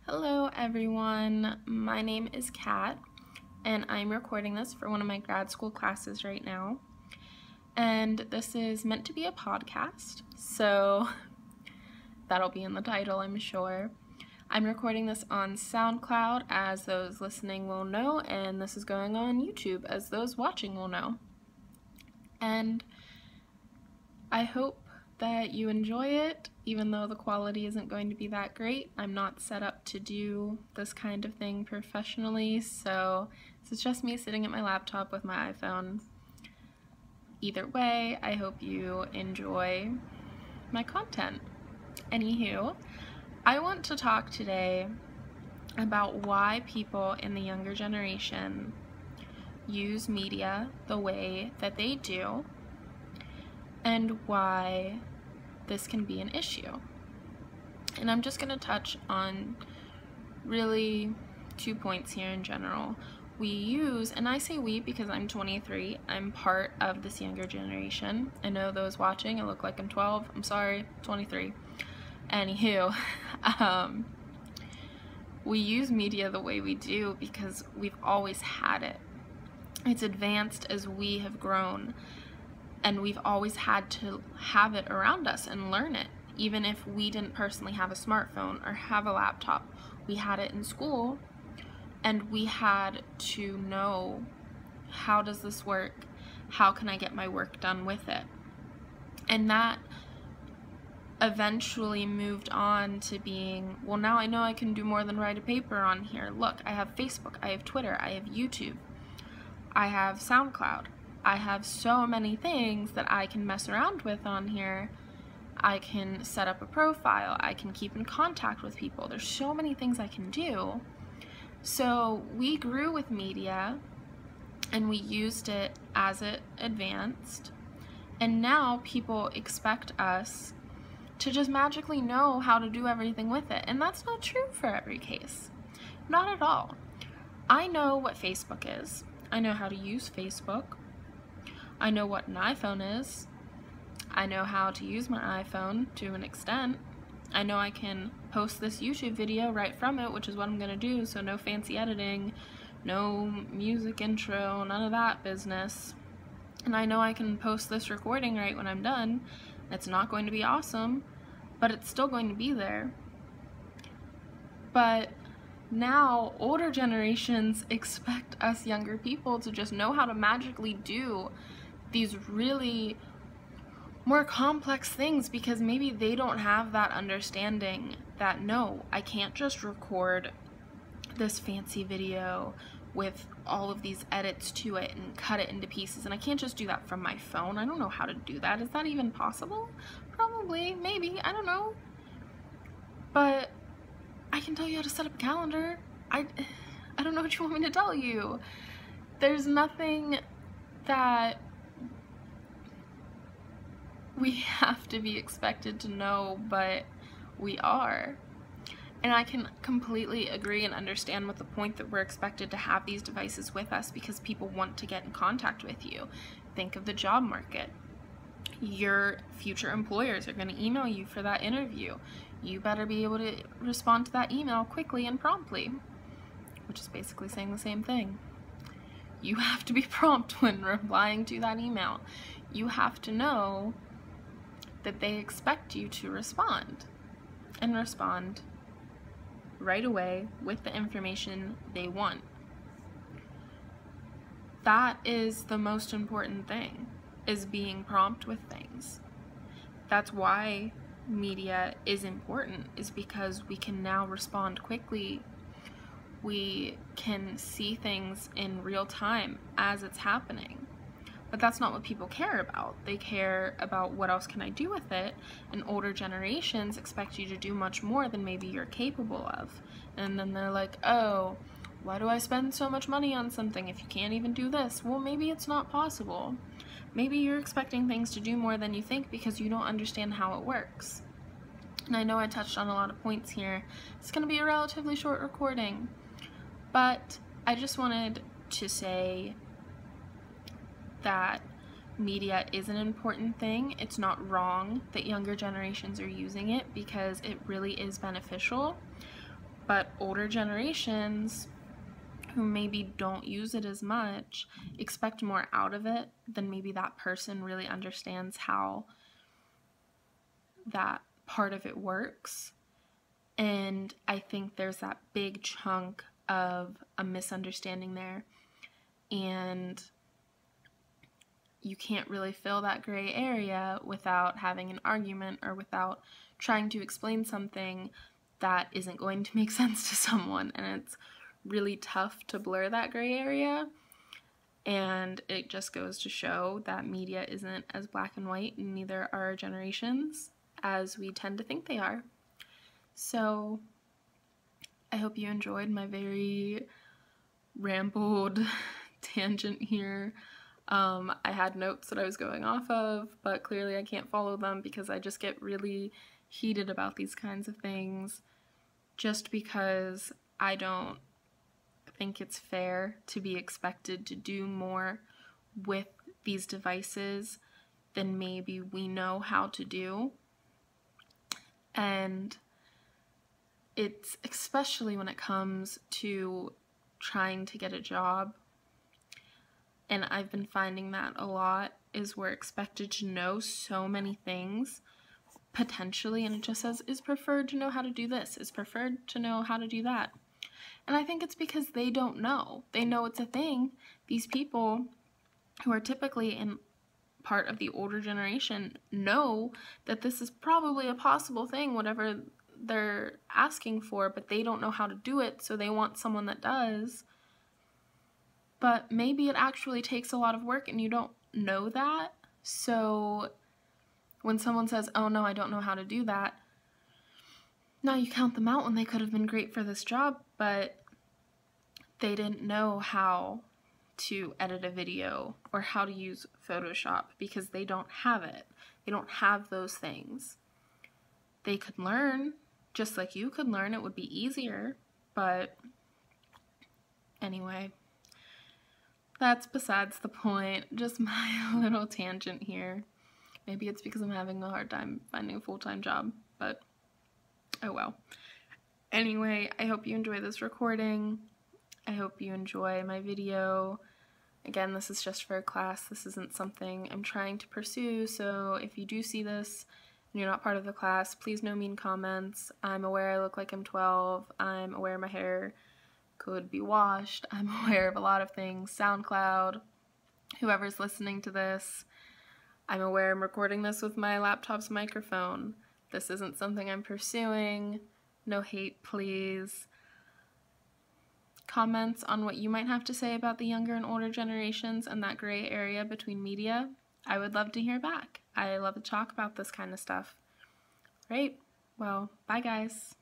Hello everyone, my name is Kat and I'm recording this for one of my grad school classes right now, and this is meant to be a podcast, so that'll be in the title, I'm sure. I'm recording this on SoundCloud, as those listening will know, and this is going on YouTube, as those watching will know. And I hope that you enjoy it, even though the quality isn't going to be that great. I'm not set up to do this kind of thing professionally, so this is just me sitting at my laptop with my iPhone. Either way, I hope you enjoy my content. Anywho, I want to talk today about why people in the younger generation use media the way that they do, and why this can be an issue. And I'm just going to touch on really 2 points here in general. We use, and I say we because I'm 23, I'm part of this younger generation. I know those watching, I look like I'm 12, I'm sorry, 23. Anywho, we use media the way we do because we've always had it. It's advanced as we have grown, and we've always had to have it around us and learn it. Even if we didn't personally have a smartphone or have a laptop, we had it in school, and we had to know, how does this work? How can I get my work done with it? And that eventually moved on to being, well, now I know I can do more than write a paper on here. Look, I have Facebook, I have Twitter, I have YouTube, I have SoundCloud. I have so many things that I can mess around with on here. I can set up a profile, I can keep in contact with people. There's so many things I can do. So we grew with media and we used it as it advanced. And now people expect us to just magically know how to do everything with it. And that's not true for every case. Not at all. I know what Facebook is. I know how to use Facebook. I know what an iPhone is. I know how to use my iPhone to an extent. I know I can post this YouTube video right from it, which is what I'm gonna do, so no fancy editing, no music intro, none of that business. And I know I can post this recording right when I'm done. It's not going to be awesome, but it's still going to be there. But now, older generations expect us younger people to just know how to magically do these really more complex things, because maybe they don't have that understanding that, no, I can't just record this fancy video with all of these edits to it and cut it into pieces, and I can't just do that from my phone. I don't know how to do that. Is that even possible? Probably, maybe, I don't know. But I can tell you how to set up a calendar. I don't know what you want me to tell you. There's nothing that we have to be expected to know, but we are. And I can completely agree and understand with the point that we're expected to have these devices with us because people want to get in contact with you. Think of the job market. Your future employers are going to email you for that interview. You better be able to respond to that email quickly and promptly, which is basically saying the same thing. You have to be prompt when replying to that email. You have to know that they expect you to respond, and respond right away with the information they want. That is the most important thing, is being prompt with things. That's why media is important, is because we can now respond quickly. We can see things in real time as it's happening. But that's not what people care about. They care about, what else can I do with it? And older generations expect you to do much more than maybe you're capable of. And then they're like, oh, why do I spend so much money on something if you can't even do this? Well, maybe it's not possible. Maybe you're expecting things to do more than you think because you don't understand how it works. And I know I touched on a lot of points here. It's going to be a relatively short recording, but I just wanted to say that media is an important thing. It's not wrong that younger generations are using it because it really is beneficial. But older generations who maybe don't use it as much expect more out of it than maybe that person really understands how that part of it works. And I think there's that big chunk of a misunderstanding there. And you can't really fill that gray area without having an argument or without trying to explain something that isn't going to make sense to someone. And it's really tough to blur that gray area. And it just goes to show that media isn't as black and white, and neither are our generations, as we tend to think they are. So I hope you enjoyed my very rambled tangent here. I had notes that I was going off of, but clearly I can't follow them because I just get really heated about these kinds of things just because I don't think it's fair to be expected to do more with these devices than maybe we know how to do. And it's especially when it comes to trying to get a job. And I've been finding that a lot is we're expected to know so many things potentially, and it just says is preferred to know how to do this, is preferred to know how to do that. And I think it's because they don't know. They know it's a thing. These people who are typically in part of the older generation know that this is probably a possible thing, whatever they're asking for, but they don't know how to do it, so they want someone that does. But maybe it actually takes a lot of work and you don't know that. So when someone says, oh no, I don't know how to do that, now you count them out when they could have been great for this job, but they didn't know how to edit a video or how to use Photoshop because they don't have it. They don't have those things. They could learn, just like you could learn. It would be easier, but anyway, that's besides the point. Just my little tangent here. Maybe it's because I'm having a hard time finding a full-time job, but oh well. Anyway, I hope you enjoy this recording. I hope you enjoy my video. Again, this is just for a class. This isn't something I'm trying to pursue, so if you do see this and you're not part of the class, please no mean comments. I'm aware I look like I'm 12. I'm aware my hair could be washed. I'm aware of a lot of things. SoundCloud, whoever's listening to this. I'm aware I'm recording this with my laptop's microphone. This isn't something I'm pursuing. No hate, please. Comments on what you might have to say about the younger and older generations and that gray area between media, I would love to hear back. I love to talk about this kind of stuff. Right? Well, bye guys.